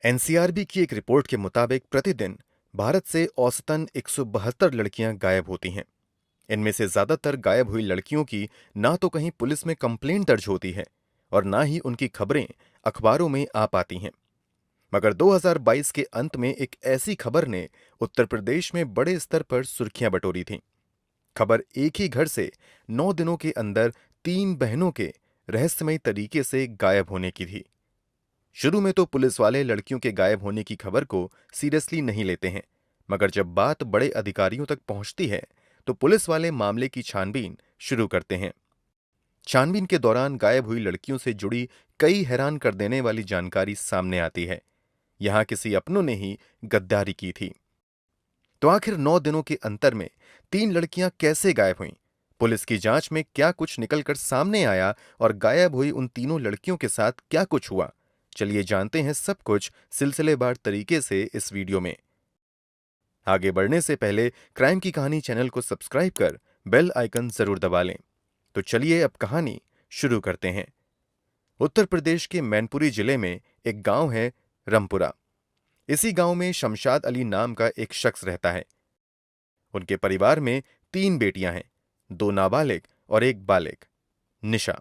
NCRB की एक report के मुताबिक प्रतिदिन भारत से औसतन 172 लड़कियां गायब होती हैं। इनमें से ज्यादातर गायब हुई लड़कियों की ना तो कहीं पुलिस में कंप्लेंट दर्ज होती है और ना ही उनकी खबरें अखबारों में आ पाती हैं। मगर 2022 के अंत में एक ऐसी खबर ने उत्तर प्रदेश में बड़े स्तर पर सुर्खियां बटोरी थी। खबर एक ही घर से 9 दिनों के अंदर 3 बहनों के रहस्यमयी तरीके से गायब होने की थी। शुरू में तो पुलिस वाले लड़कियों के गायब होने की खबर को सीरियसली नहीं लेते हैं, मगर जब बात बड़े अधिकारियों तक पहुंचती है तो पुलिस वाले मामले की छानबीन शुरू करते हैं। छानबीन के दौरान गायब हुई लड़कियों से जुड़ी कई हैरान कर देने वाली जानकारी सामने आती है। यहां किसी अपनों ने ही गद्दारी की थी। तो आखिर 9 दिनों के अंतर में 3 लड़कियां कैसे गायब हुईं? पुलिस की जांच में क्या कुछ निकलकर सामने आया और गायब हुई उन तीनों लड़कियों के साथ क्या कुछ हुआ? चलिए जानते हैं सब कुछ सिलसिलेवार तरीके से इस वीडियो में। आगे बढ़ने से पहले क्राइम की कहानी चैनल को सब्सक्राइब कर बेल आइकन जरूर दबा लें। तो चलिए अब कहानी शुरू करते हैं। उत्तर प्रदेश के मैनपुरी जिले में एक गांव है, रमपुरा। इसी गांव में शमशाद अली नाम का एक शख्स रहता है। उनके परिवार में 3 बेटियां हैं, 2 नाबालिग और एक बालिग, निशा।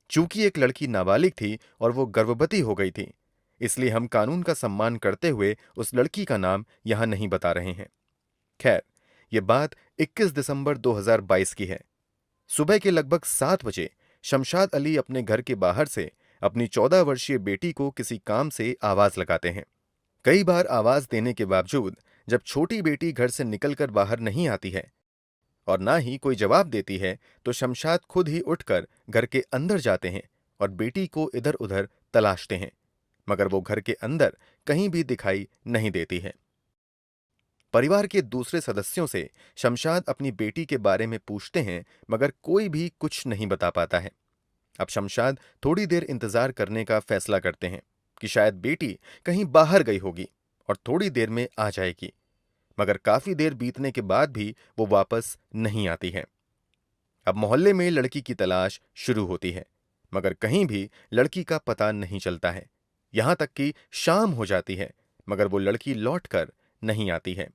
चूंकि एक लड़की नाबालिग थी और वो गर्भवती हो गई थी, इसलिए हम कानून का सम्मान करते हुए उस लड़की का नाम यहां नहीं बता रहे हैं। खैर, ये बात 21 दिसंबर 2022 की है। सुबह के लगभग 7 बजे शमशाद अली अपने घर के बाहर से अपनी 14 वर्षीय बेटी को किसी काम से आवाज लगाते हैं। कई बार आवाज देने के बावजूद जब छोटी बेटी घर से निकलकर बाहर नहीं आती है और ना ही कोई जवाब देती है, तो शमशाद खुद ही उठकर घर के अंदर जाते हैं और बेटी को इधर उधर तलाशते हैं, मगर वो घर के अंदर कहीं भी दिखाई नहीं देती है। परिवार के दूसरे सदस्यों से शमशाद अपनी बेटी के बारे में पूछते हैं, मगर कोई भी कुछ नहीं बता पाता है। अब शमशाद थोड़ी देर इंतजार करने का फैसला करते हैं कि शायद बेटी कहीं बाहर गई होगी और थोड़ी देर में आ जाएगी, मगर काफी देर बीतने के बाद भी वो वापस नहीं आती है। अब मोहल्ले में लड़की की तलाश शुरू होती है, मगर कहीं भी लड़की का पता नहीं चलता है। यहां तक कि शाम हो जाती है, मगर वो लड़की लौटकर नहीं आती है।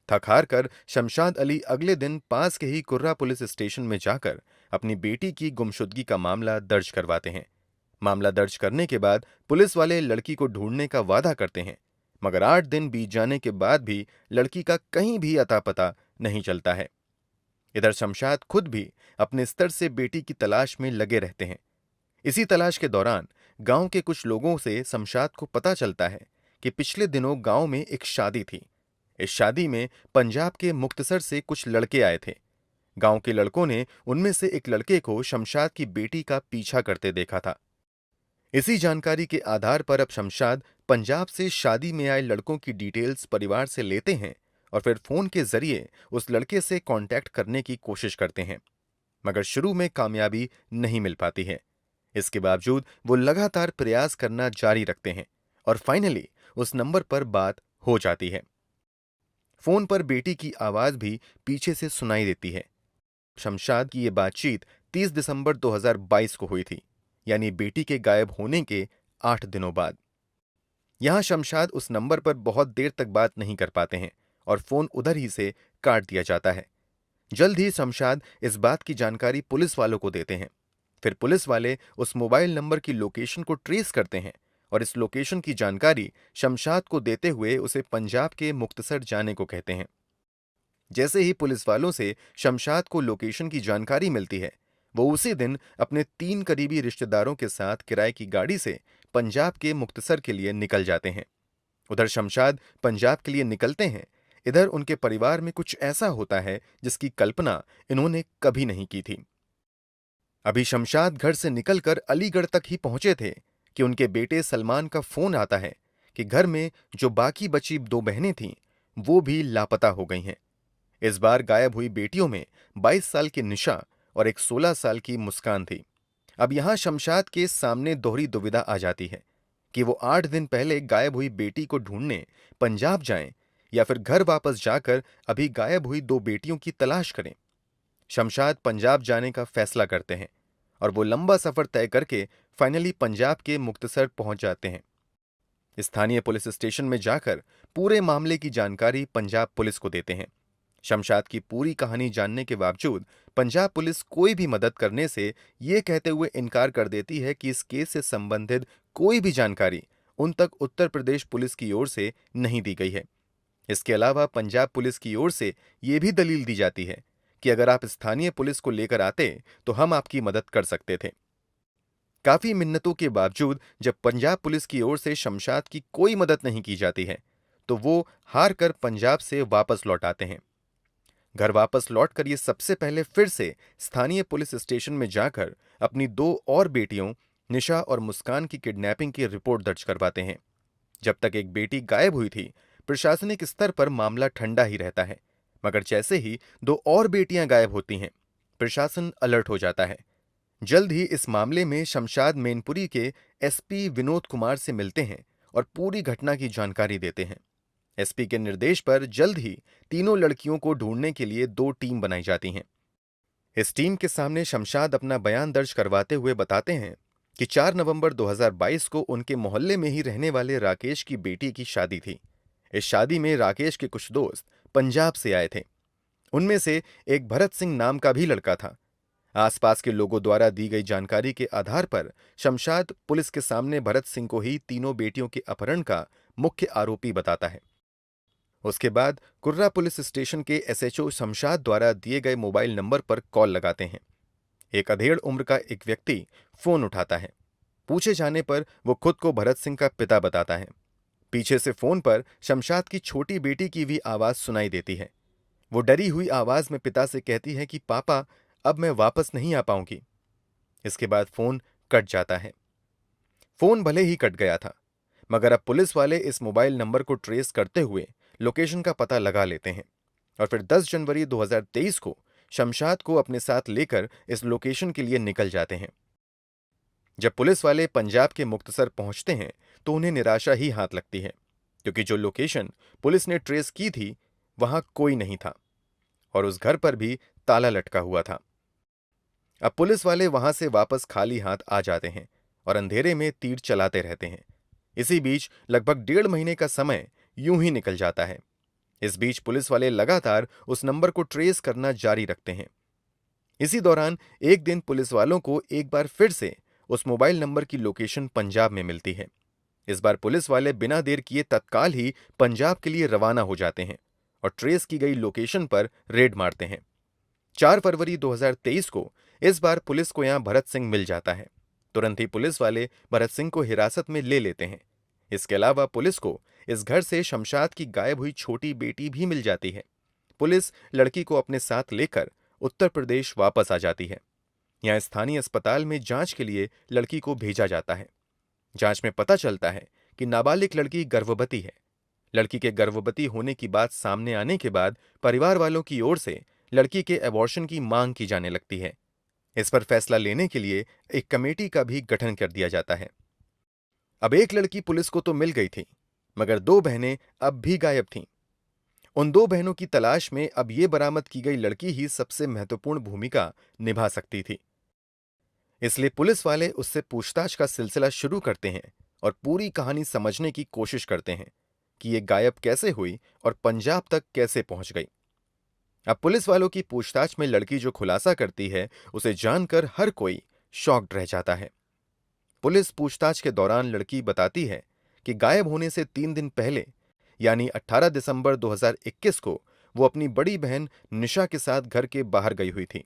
थक हार कर शमशाद अली अगले दिन पास के ही कुर्रा पुलिस स्टेशन में जाकर अपनी बेटी की गुमशुदगी का मामला दर्ज करवाते हैं। मामला दर्ज करने के बाद पुलिस वाले लड़की को ढूंढने का वादा करते हैं, मगर 8 दिन बीत जाने के बाद भी लड़की का कहीं भी अता पता नहीं चलता है। इधर शमशाद खुद भी अपने स्तर से बेटी की तलाश में लगे रहते हैं। इसी तलाश के दौरान गांव के कुछ लोगों से शमशाद को पता चलता है कि पिछले दिनों गांव में एक शादी थी। इस शादी में पंजाब के मुक्तसर से कुछ लड़के आए थे। गांव के लड़कों ने उनमें से एक लड़के को शमशाद की बेटी का पीछा करते देखा था। इसी जानकारी के आधार पर अब शमशाद पंजाब से शादी में आए लड़कों की डिटेल्स परिवार से लेते हैं और फिर फोन के जरिए उस लड़के से कांटेक्ट करने की कोशिश करते हैं, मगर शुरू में कामयाबी नहीं मिल पाती है। इसके बावजूद वो लगातार प्रयास करना जारी रखते हैं और फाइनली उस नंबर पर बात हो जाती है। फोन पर बेटी की आवाज भी पीछे से सुनाई देती है। शमशाद की ये बातचीत 30 दिसंबर 2022 को हुई थी, यानी बेटी के गायब होने के 8 दिनों बाद। यहां शमशाद उस नंबर पर बहुत देर तक बात नहीं कर पाते हैं और फोन उधर ही से काट दिया जाता है। जल्द ही शमशाद इस बात की जानकारी पुलिस वालों को देते हैं। फिर पुलिस वाले उस मोबाइल नंबर की लोकेशन को ट्रेस करते हैं और इस लोकेशन की जानकारी शमशाद को देते हुए उसे पंजाब के मुक्तसर जाने को कहते हैं। जैसे ही पुलिस वालों से शमशाद को लोकेशन की जानकारी मिलती है, वो उसी दिन अपने 3 करीबी रिश्तेदारों के साथ किराए की गाड़ी से पंजाब के मुक्तसर के लिए निकल जाते हैं। उधर शमशाद पंजाब के लिए निकलते हैं। इधर उनके परिवार में कुछ ऐसा होता है जिसकी कल्पना इन्होंने कभी नहीं की थी। अभी शमशाद घर से निकलकर अलीगढ़ तक ही पहुंचे थे कि उनके बेटे सलमान का फोन आता है कि घर में जो बाकी बची 2 बहनें थीं, वो भी लापता हो गई हैं। इस बार गायब हुई बेटियों में 22 साल की निशा और एक 16 साल की मुस्कान थी। अब यहां शमशाद के सामने दोहरी दुविधा आ जाती है कि वो 8 दिन पहले गायब हुई बेटी को ढूंढने पंजाब जाएं या फिर घर वापस जाकर अभी गायब हुई 2 बेटियों की तलाश करें। शमशाद पंजाब जाने का फैसला करते हैं और वो लंबा सफर तय करके फाइनली पंजाब के मुक्तसर पहुंच जाते हैं। स्थानीय पुलिस स्टेशन में जाकर पूरे मामले की जानकारी पंजाब पुलिस को देते हैं। शमशाद की पूरी कहानी जानने के बावजूद पंजाब पुलिस कोई भी मदद करने से ये कहते हुए इनकार कर देती है कि इस केस से संबंधित कोई भी जानकारी उन तक उत्तर प्रदेश पुलिस की ओर से नहीं दी गई है। इसके अलावा पंजाब पुलिस की ओर से यह भी दलील दी जाती है कि अगर आप स्थानीय पुलिस को लेकर आते तो हम आपकी मदद कर सकते थे। काफी मिन्नतों के बावजूद जब पंजाब पुलिस की ओर से शमशाद की कोई मदद नहीं की जाती है तो वो हार कर पंजाब से वापस लौट आते हैं। घर वापस लौटकर ये सबसे पहले फिर से स्थानीय पुलिस स्टेशन में जाकर अपनी 2 और बेटियों निशा और मुस्कान की किडनैपिंग की रिपोर्ट दर्ज करवाते हैं। जब तक एक बेटी गायब हुई थी, प्रशासनिक स्तर पर मामला ठंडा ही रहता है, मगर जैसे ही 2 और बेटियां गायब होती हैं, प्रशासन अलर्ट हो जाता है। जल्द ही इस मामले में शमशाद मैनपुरी के एसपी विनोद कुमार से मिलते हैं और पूरी घटना की जानकारी देते हैं। एसपी के निर्देश पर जल्द ही तीनों लड़कियों को ढूंढने के लिए 2 टीम बनाई जाती हैं। इस टीम के सामने शमशाद अपना बयान दर्ज करवाते हुए बताते हैं कि 4 नवंबर 2022 को उनके मोहल्ले में ही रहने वाले राकेश की बेटी की शादी थी। इस शादी में राकेश के कुछ दोस्त पंजाब से आए थे। उनमें से एक भरत सिंह नाम का भी लड़का था। आसपास के लोगों द्वारा दी गई जानकारी के आधार पर शमशाद पुलिस के सामने भरत सिंह को ही तीनों बेटियों के अपहरण का मुख्य आरोपी बताता है। उसके बाद कुर्रा पुलिस स्टेशन के एसएचओ शमशाद द्वारा दिए गए मोबाइल नंबर पर कॉल लगाते हैं। एक अधेड़ उम्र का एक व्यक्ति फोन उठाता है। पूछे जाने पर वो खुद को भरत सिंह का पिता बताता है। पीछे से फोन पर शमशाद की छोटी बेटी की भी आवाज सुनाई देती है। वो डरी हुई आवाज में पिता से कहती है कि पापा, अब मैं वापस नहीं आ पाऊंगी। इसके बाद फोन कट जाता है। फोन भले ही कट गया था, मगर अब पुलिस वाले इस मोबाइल नंबर को ट्रेस करते हुए लोकेशन का पता लगा लेते हैं और फिर 10 जनवरी 2023 को शमशाद को अपने साथ लेकर इस लोकेशन के लिए निकल जाते हैं। जब पुलिस वाले पंजाब के मुक्तसर पहुंचते हैं तो उन्हें निराशा ही हाथ लगती है, क्योंकि जो लोकेशन पुलिस ने ट्रेस की थी वहां कोई नहीं था और उस घर पर भी ताला लटका हुआ था। अब पुलिस वाले वहां से वापस खाली हाथ आ जाते हैं और अंधेरे में तीर चलाते रहते हैं। इसी बीच लगभग 1.5 महीने का समय यूं ही निकल जाता है। इस बीच पुलिस वाले लगातार उस नंबर को ट्रेस करना जारी रखते हैं। इसी दौरान एक दिन पुलिस वालों को एक बार फिर से उस मोबाइल नंबर की लोकेशन पंजाब में मिलती है। इस बार पुलिस वाले बिना देर किए तत्काल ही पंजाब के लिए रवाना हो जाते हैं और ट्रेस की गई लोकेशन पर रेड मारते हैं। 4 फरवरी 2023 को इस बार पुलिस को यहां भरत सिंह मिल जाता है। तुरंत ही पुलिस वाले भरत सिंह को हिरासत में ले लेते हैं। इसके अलावा पुलिस को इस घर से शमशाद की गायब हुई छोटी बेटी भी मिल जाती है। पुलिस लड़की को अपने साथ लेकर उत्तर प्रदेश वापस आ जाती है। यहां स्थानीय अस्पताल में जांच के लिए लड़की को भेजा जाता है। जांच में पता चलता है कि नाबालिग लड़की गर्भवती है। लड़की के गर्भवती होने की बात सामने आने के बाद परिवार वालों की ओर से लड़की के एबॉर्शन की मांग की जाने लगती है। इस पर फैसला लेने के लिए एक कमेटी का भी गठन कर दिया जाता है। अब एक लड़की पुलिस को तो मिल गई थी, मगर 2 बहनें अब भी गायब थीं। उन 2 बहनों की तलाश में अब ये बरामद की गई लड़की ही सबसे महत्वपूर्ण भूमिका निभा सकती थी। इसलिए पुलिस वाले उससे पूछताछ का सिलसिला शुरू करते हैं और पूरी कहानी समझने की कोशिश करते हैं कि ये गायब कैसे हुई और पंजाब तक कैसे पहुंच गई। अब पुलिस वालों की पूछताछ में लड़की जो खुलासा करती है, उसे जानकर हर कोई शॉक्ड रह जाता है। पुलिस पूछताछ के दौरान लड़की बताती है कि गायब होने से 3 दिन पहले यानी 18 दिसंबर 2021 को वो अपनी बड़ी बहन निशा के साथ घर के बाहर गई हुई थी।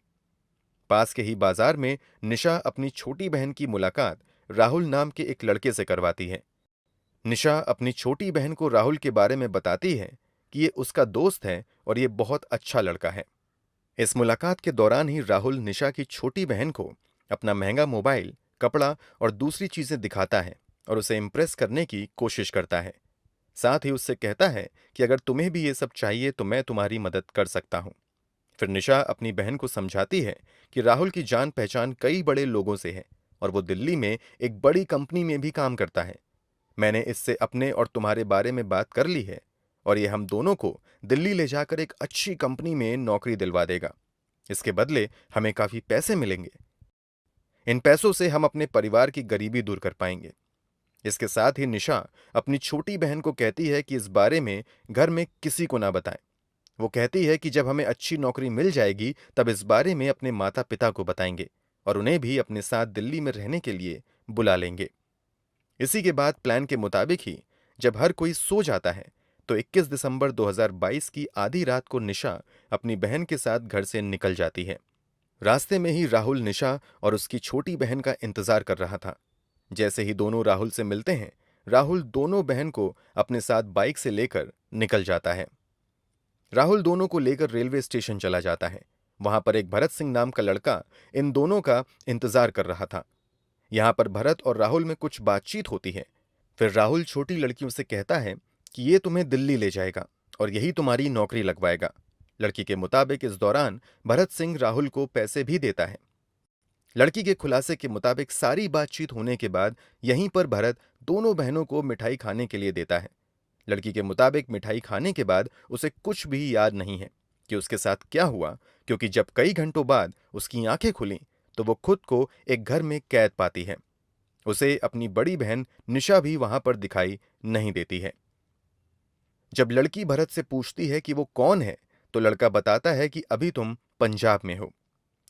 पास के ही बाजार में निशा अपनी छोटी बहन की मुलाकात राहुल नाम के एक लड़के से करवाती है। निशा अपनी छोटी बहन को राहुल के बारे में बताती है कि ये उसका दोस्त है और ये बहुत अच्छा लड़का है। इस मुलाकात के दौरान ही राहुल निशा की छोटी बहन को अपना महंगा मोबाइल, कपड़ा और दूसरी चीजें दिखाता है और उसे इंप्रेस करने की कोशिश करता है। साथ ही उससे कहता है कि अगर तुम्हें भी ये सब चाहिए तो मैं तुम्हारी मदद कर सकता हूं। फिर निशा अपनी बहन को समझाती है कि राहुल की जान पहचान कई बड़े लोगों से है और वो दिल्ली में एक बड़ी कंपनी में भी काम करता है। मैंने इससे अपने और तुम्हारे बारे में बात कर ली है और ये हम दोनों को दिल्ली ले जाकर एक अच्छी कंपनी में नौकरी दिलवा देगा। इसके बदले हमें काफी पैसे मिलेंगे। इन पैसों से हम अपने परिवार की गरीबी दूर कर पाएंगे। इसके साथ ही निशा अपनी छोटी बहन को कहती है कि इस बारे में घर में किसी को ना बताएं। वो कहती है कि जब हमें अच्छी नौकरी मिल जाएगी तब इस बारे में अपने माता पिता को बताएंगे और उन्हें भी अपने साथ दिल्ली में रहने के लिए बुला लेंगे। इसी के बाद प्लान के मुताबिक ही जब हर कोई सो जाता है तो 21 दिसंबर 2022 की आधी रात को निशा अपनी बहन के साथ घर से निकल जाती है। रास्ते में ही राहुल निशा और उसकी छोटी बहन का इंतजार कर रहा था। जैसे ही दोनों राहुल से मिलते हैं, राहुल दोनों बहन को अपने साथ बाइक से लेकर निकल जाता है। राहुल दोनों को लेकर रेलवे स्टेशन चला जाता है। वहां पर एक भरत सिंह नाम का लड़का इन दोनों का इंतजार कर रहा था। यहां पर भरत और राहुल में कुछ बातचीत होती है। फिर राहुल छोटी लड़कियों से कहता है कि ये तुम्हें दिल्ली ले जाएगा और यही तुम्हारी नौकरी लगवाएगा। लड़की के मुताबिक इस दौरान भरत सिंह राहुल को पैसे भी देता है। लड़की के खुलासे के मुताबिक सारी बातचीत होने के बाद यहीं पर भरत दोनों बहनों को मिठाई खाने के लिए देता है। लड़की के मुताबिक मिठाई खाने के बाद उसे कुछ भी याद नहीं है कि उसके साथ क्या हुआ, क्योंकि जब कई घंटों बाद उसकी आंखें खुलीं तो वो खुद को एक घर में कैद पाती है। उसे अपनी बड़ी बहन निशा भी वहां पर दिखाई नहीं देती है। जब लड़की भरत से पूछती है कि वो कौन है तो लड़का बताता है कि अभी तुम पंजाब में हो।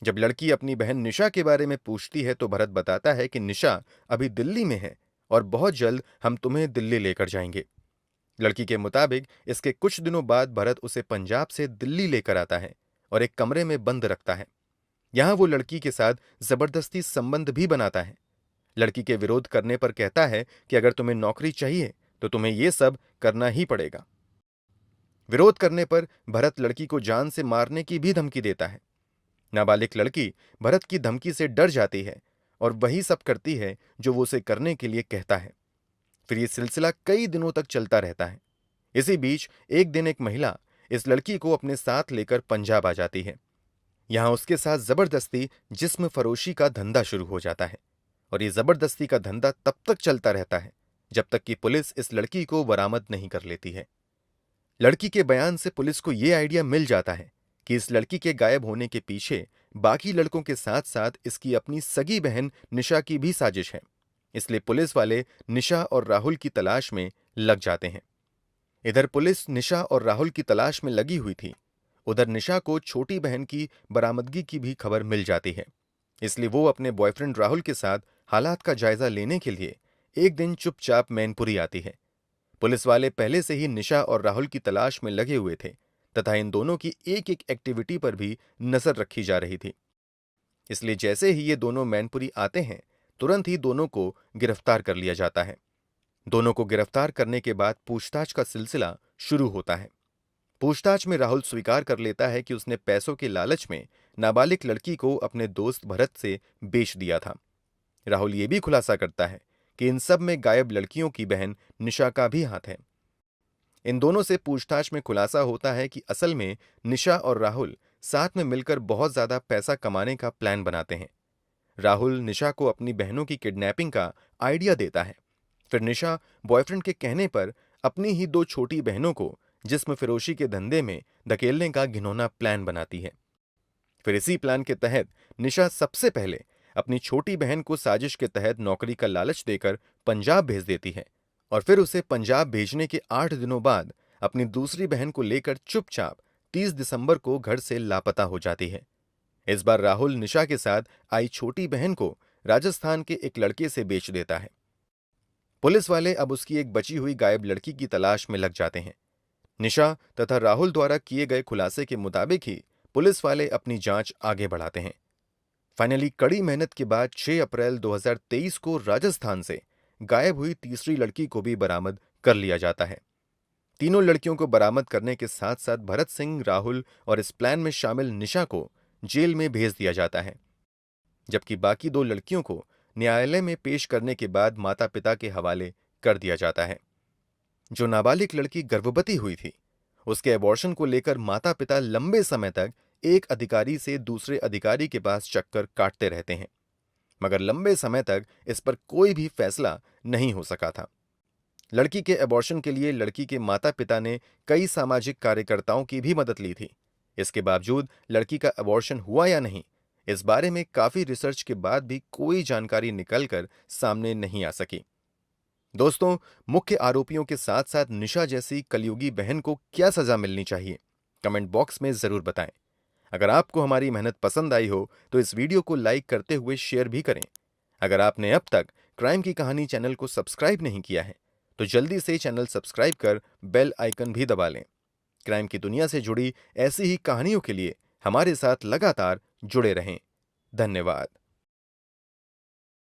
जब लड़की अपनी बहन निशा के बारे में पूछती है तो भरत बताता है कि निशा अभी दिल्ली में है और बहुत जल्द हम तुम्हें दिल्ली लेकर जाएंगे। लड़की के मुताबिक इसके कुछ दिनों बाद भरत उसे पंजाब से दिल्ली लेकर आता है और एक कमरे में बंद रखता है। यहां वो लड़की के साथ जबरदस्ती संबंध भी बनाता है। लड़की के विरोध करने पर कहता है कि अगर तुम्हें नौकरी चाहिए तो तुम्हें ये सब करना ही पड़ेगा। विरोध करने पर भरत लड़की को जान से मारने की भी धमकी देता है। नाबालिग लड़की भरत की धमकी से डर जाती है और वही सब करती है जो वो उसे करने के लिए कहता है। फिर ये सिलसिला कई दिनों तक चलता रहता है। इसी बीच एक दिन एक महिला इस लड़की को अपने साथ लेकर पंजाब आ जाती है। यहां उसके साथ जबरदस्ती जिस्म फरोशी का धंधा शुरू हो जाता है और ये जबरदस्ती का धंधा तब तक चलता रहता है जब तक कि पुलिस इस लड़की को बरामद नहीं कर लेती है। लड़की के बयान से पुलिस को यह आइडिया मिल जाता है कि इस लड़की के गायब होने के पीछे बाकी लड़कों के साथ साथ इसकी अपनी सगी बहन निशा की भी साजिश है। इसलिए पुलिस वाले निशा और राहुल की तलाश में लग जाते हैं। इधर पुलिस निशा और राहुल की तलाश में लगी हुई थी। उधर निशा को छोटी बहन की बरामदगी की भी खबर मिल जाती है। इसलिए वो अपने बॉयफ्रेंड राहुल के साथ हालात का जायजा लेने के लिए एक दिन चुपचाप मैनपुरी आती है। पुलिस वाले पहले से ही निशा और राहुल की तलाश में लगे हुए थे तथा इन दोनों की एक एक एक्टिविटी पर भी नजर रखी जा रही थी। इसलिए जैसे ही ये दोनों मैनपुरी आते हैं तुरंत ही दोनों को गिरफ्तार कर लिया जाता है। दोनों को गिरफ्तार करने के बाद पूछताछ का सिलसिला शुरू होता है। पूछताछ में राहुल स्वीकार कर लेता है कि उसने पैसों के लालच में नाबालिग लड़की को अपने दोस्त भरत से बेच दिया था। राहुल ये भी खुलासा करता है कि इन सब में गायब लड़कियों की बहन निशा का भी हाथ है। इन दोनों से पूछताछ में खुलासा होता है कि असल में निशा और राहुल साथ में मिलकर बहुत ज्यादा पैसा कमाने का प्लान बनाते हैं। राहुल निशा को अपनी बहनों की किडनैपिंग का आइडिया देता है। फिर निशा बॉयफ्रेंड के कहने पर अपनी ही दो छोटी बहनों को जिस्म फिरोशी के धंधे में धकेलने का घिनौना प्लान बनाती है। फिर इसी प्लान के तहत निशा सबसे पहले अपनी छोटी बहन को साजिश के तहत नौकरी का लालच देकर पंजाब भेज देती है और फिर उसे पंजाब भेजने के 8 दिनों बाद अपनी दूसरी बहन को लेकर चुपचाप 30 दिसंबर को घर से लापता हो जाती है। इस बार राहुल निशा के साथ आई छोटी बहन को राजस्थान के एक लड़के से बेच देता है। पुलिस वाले अब उसकी एक बची हुई गायब लड़की की तलाश में लग जाते हैं। निशा तथा राहुल द्वारा किए गए खुलासे के मुताबिक ही पुलिस वाले अपनी जांच आगे बढ़ाते हैं। फाइनली कड़ी मेहनत के बाद 6 अप्रैल 2023 को राजस्थान से गायब हुई तीसरी लड़की को भी बरामद कर लिया जाता है। तीनों लड़कियों को बरामद करने के साथ साथ भरत सिंह, राहुल और इस प्लान में शामिल निशा को जेल में भेज दिया जाता है, जबकि बाकी 2 लड़कियों को न्यायालय में पेश करने के बाद माता पिता के हवाले कर दिया जाता है। जो नाबालिग लड़की गर्भवती हुई थी उसके एबॉर्शन को लेकर माता पिता लंबे समय तक एक अधिकारी से दूसरे अधिकारी के पास चक्कर काटते रहते हैं, मगर लंबे समय तक इस पर कोई भी फैसला नहीं हो सका था। लड़की के एबॉर्शन के लिए लड़की के माता पिता ने कई सामाजिक कार्यकर्ताओं की भी मदद ली थी। इसके बावजूद लड़की का एबॉर्शन हुआ या नहीं, इस बारे में काफी रिसर्च के बाद भी कोई जानकारी निकलकर सामने नहीं आ सकी। दोस्तों, मुख्य आरोपियों के साथ साथ निशा जैसी कलयुगी बहन को क्या सजा मिलनी चाहिए? कमेंट बॉक्स में जरूर बताएं। अगर आपको हमारी मेहनत पसंद आई हो तो इस वीडियो को लाइक करते हुए शेयर भी करें। अगर आपने अब तक क्राइम की कहानी चैनल को सब्सक्राइब नहीं किया है तो जल्दी से चैनल सब्सक्राइब कर बेल आइकन भी दबा लें। क्राइम की दुनिया से जुड़ी ऐसी ही कहानियों के लिए हमारे साथ लगातार जुड़े रहें। धन्यवाद।